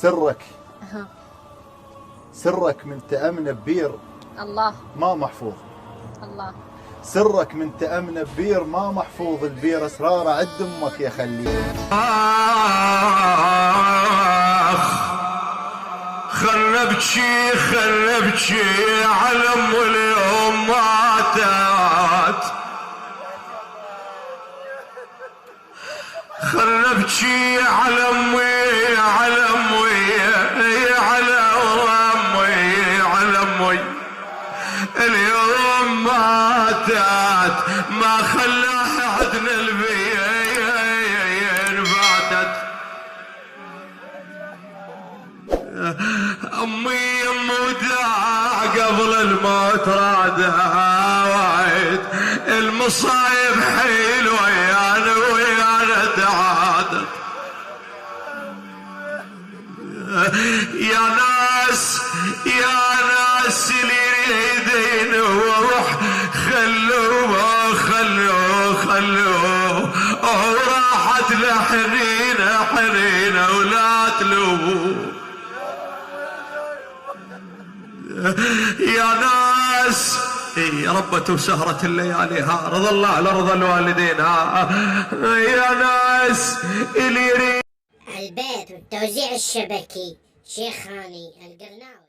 سرك سرك من تأمن ببير الله ما محفوظ. الله سرك من تأمن ببير ما محفوظ. البير اسراره عد امك يا خليل. خل نبكي على ام اليوم ماتت. خل نبكي على امي على امي على امي اليوم ماتت. ما خلاها عدنا البين باتت. امي وداع قبل الموت رادها وايد. المصايب حلوه ويانا تعادت. يا ناس اللي يريدين وروح خلوه وراحت حنينه ولا تلوموا. يا ناس ربت وسهرة الليالي رضى الله على رضا الوالدين. يا ناس اللي يريد البيت والتوزيع الشبكي شيخ هاني القرناوي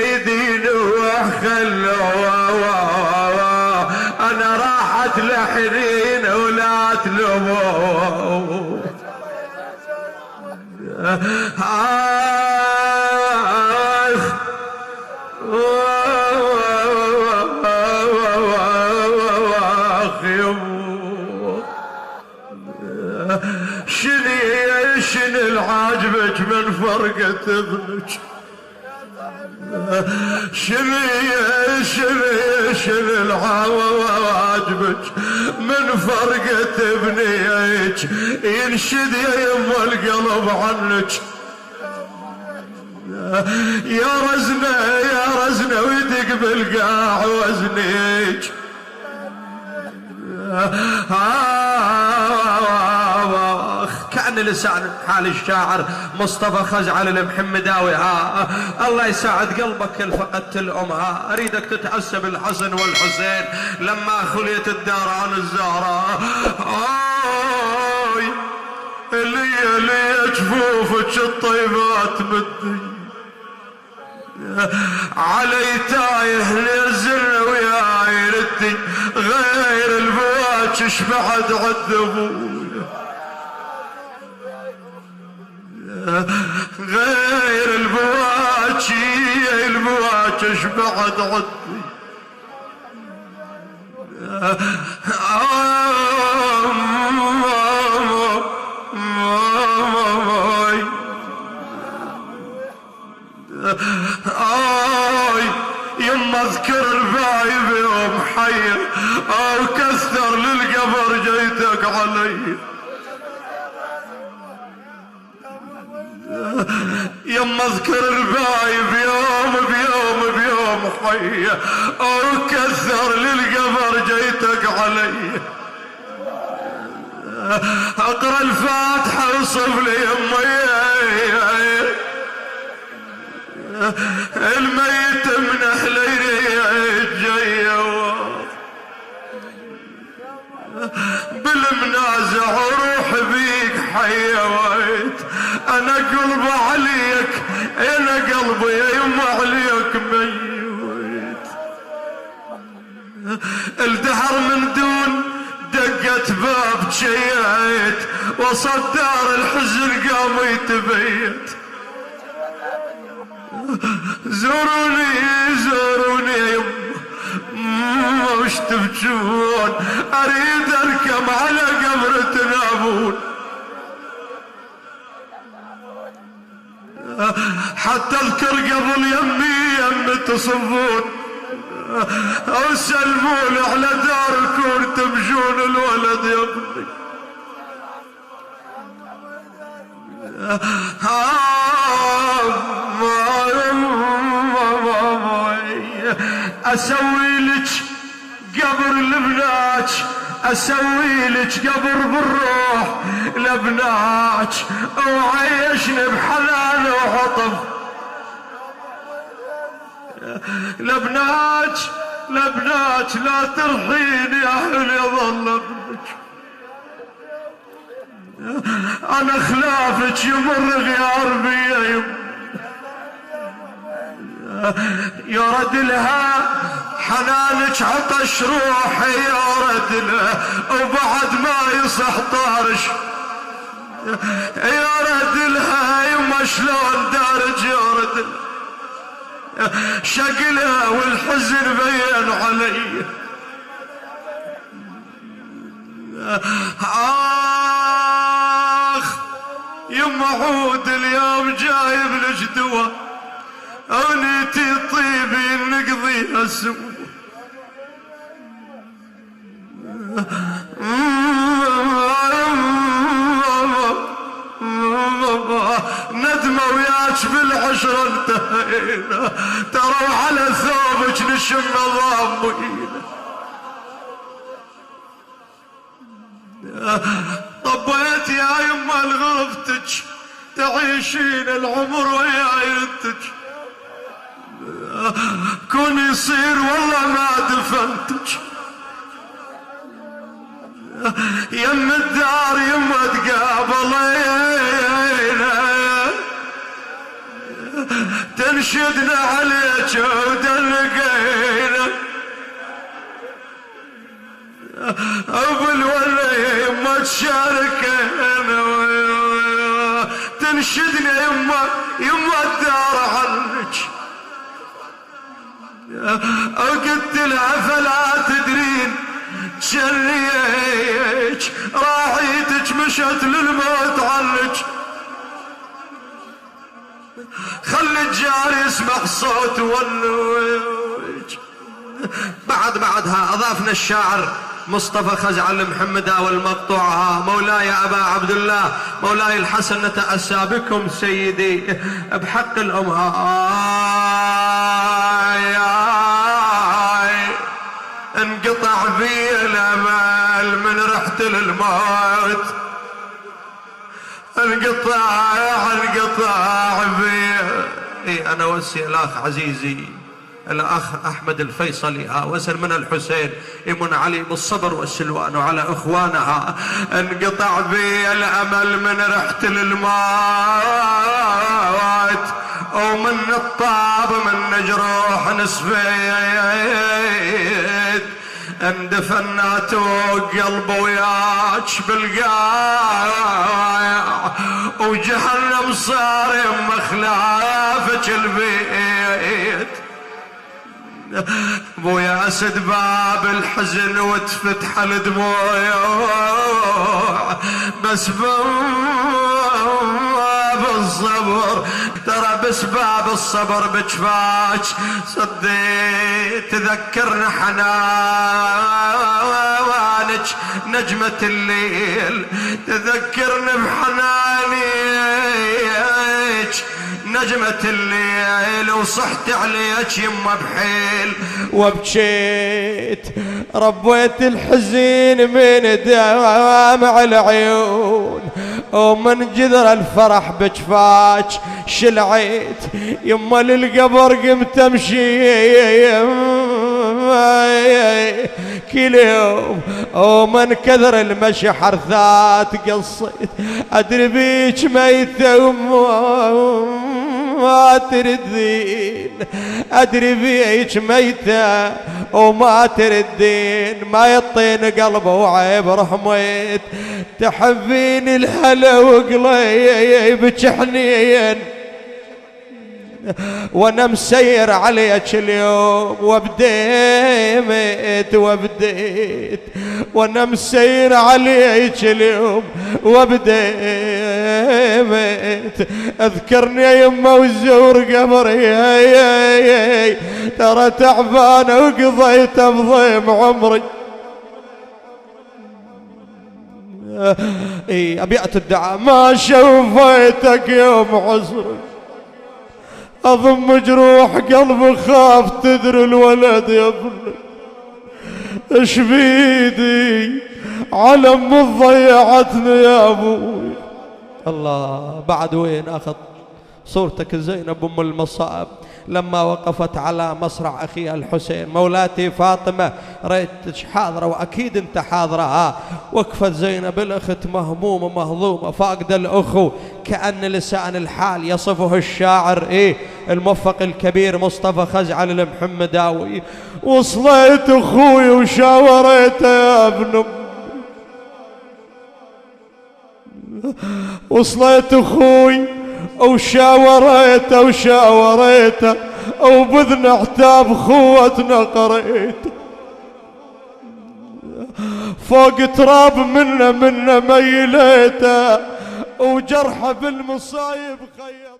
يدين وخلوا. انا راحت لحنين ولا تلوموا. شنو العاجبك من فرقة ابنك؟ شنو العاجبك من فرقة ابنك؟ ينشد يا يما القلب عنك. يا رزنة ويدق بالقاع وزنك. كأن لسان حال الشاعر مصطفى خزعل المحمداوي. الله يساعد قلبك اللي فقدت الأم. أريدك تتعسى بالحسن والحسين لما خليت الدار عن الزهراء. اللي جفوفك الطيبات مدي علي تايه للزر وياي ردي. غير البواكش بعد عد ابويا. غير البواكش بعد عدي. يما اذكر البايب يوم حي او كثر للقبر جيتك علي. يما اذكر البايب بيوم حي او كثر للقبر جيتك علي. اقرا الفاتحه وصف لي يمي الميت من حليل جاي بالمنازع وروح بيك حيويت. انا قلبي عليك انا قلبي يا يما عليك ميت. الدهر من دون دقت باب جيت وسط دار الحزن قام يتبيت. زوروني يا يما وش تبجون؟ اريد اركب على قبر تنابون. حتى اذكر قبل يمي تصبون او سلمون على داركم تمشون الولد يا ابني. اسوي لك قبر البنات اسوي لك قبر بالروح لبنات وعيشني بحنان وحط يوم. لبناك لبناك لا ترحين يا أهل يظل ابنك. أنا خلافك يمر غيار بي يرد لها حنانك عطش روحي يرد له وبعد ما يصح طارش يرد لها يما شلون دارج يرد شقله والحزن بين علي. آخ يما عود اليوم جايب لك دوا ونيتي طيبي نقضيها سوا. ندمة وياك بالعشرة انتهينا ترى على ثوبك نشم ضامينا. طبيت يا يما لغرفتك تعيشين العمر وياي انتك كون يصير والله ما دفنتك. يم الدار يما تقابلينا تنشدنا عليك ودلقينا بالولا يما تشاركنا تنشدنا يما الدار عنك. قلت لها فلا تدرين شريك راحيتك مشت للموت عنك. خلي الجار يسمع صوت ولوج. بعدها اضافنا الشاعر مصطفى خزعل المحمداوي المقطوعة. مولاي أبا عبد الله مولاي الحسن نتأسى بكم سيدي بحق انقطع بي الأمل من رحت للموت. انقطع بي. أنا وسي الأخ عزيزي الأخ أحمد الفيصلي وزر من الحسين يمن علي بالصبر والسلوان وعلى إخوانها. انقطع بي الأمل من رحت للموت ومن الطاب من جروح نسفيت اندفنات وقلب وياك بالقاع وجهنم صار يم خلافك البيت. بويا اسد باب الحزن وتفتح الدموع بس باب الصبر ترى بس باب الصبر بجفاك صديت تذكرنا حنانك نجمة الليل تذكرني بحنانك نجمة الليل وصحت عليك يما بحيل وبكيت ربيت الحزين من دمع العيون ومن جذر الفرح بجفاك شلعيت يما للقبر قمت امشي كل يوم ومن كثر المشي حرثات قصيت ادري بيك ميتة ما تردين ادري بيك ميتة وما تردين ما يطين قلبه وعيب رحميت تحبين الهلا وقليبك حنين وانا مسير عليك اليوم وبديت وانا مسير عليك اليوم وبديت اذكرني يا يما وزور قبري ترى تعبانه وقضيت بضيم عمري. ابيات الدعاء ما شوفيتك يوم عسري اضم جروح قلبي خاف تدري الولد يا ابني اش بيدي على ام ضيعتني يا ابوي. الله بعد وين اخذ صورتك زينب أم المصائب لما وقفت على مصرع أخيها الحسين. مولاتي فاطمة ريتش حاضرة وأكيد أنت حاضرة. وقفت زينب الأخت مهمومة مهضومة فاقدة الأخو، كأن لسان الحال يصفه الشاعر الموفق الكبير مصطفى خزعل المحمداوي. وصليت أخوي وشاوريته يا ابن، وصليت أخوي وشاوريته وبذن عتاب خوتنا قريته، فوق تراب منا ميليته وجرحه بالمصايب خيط.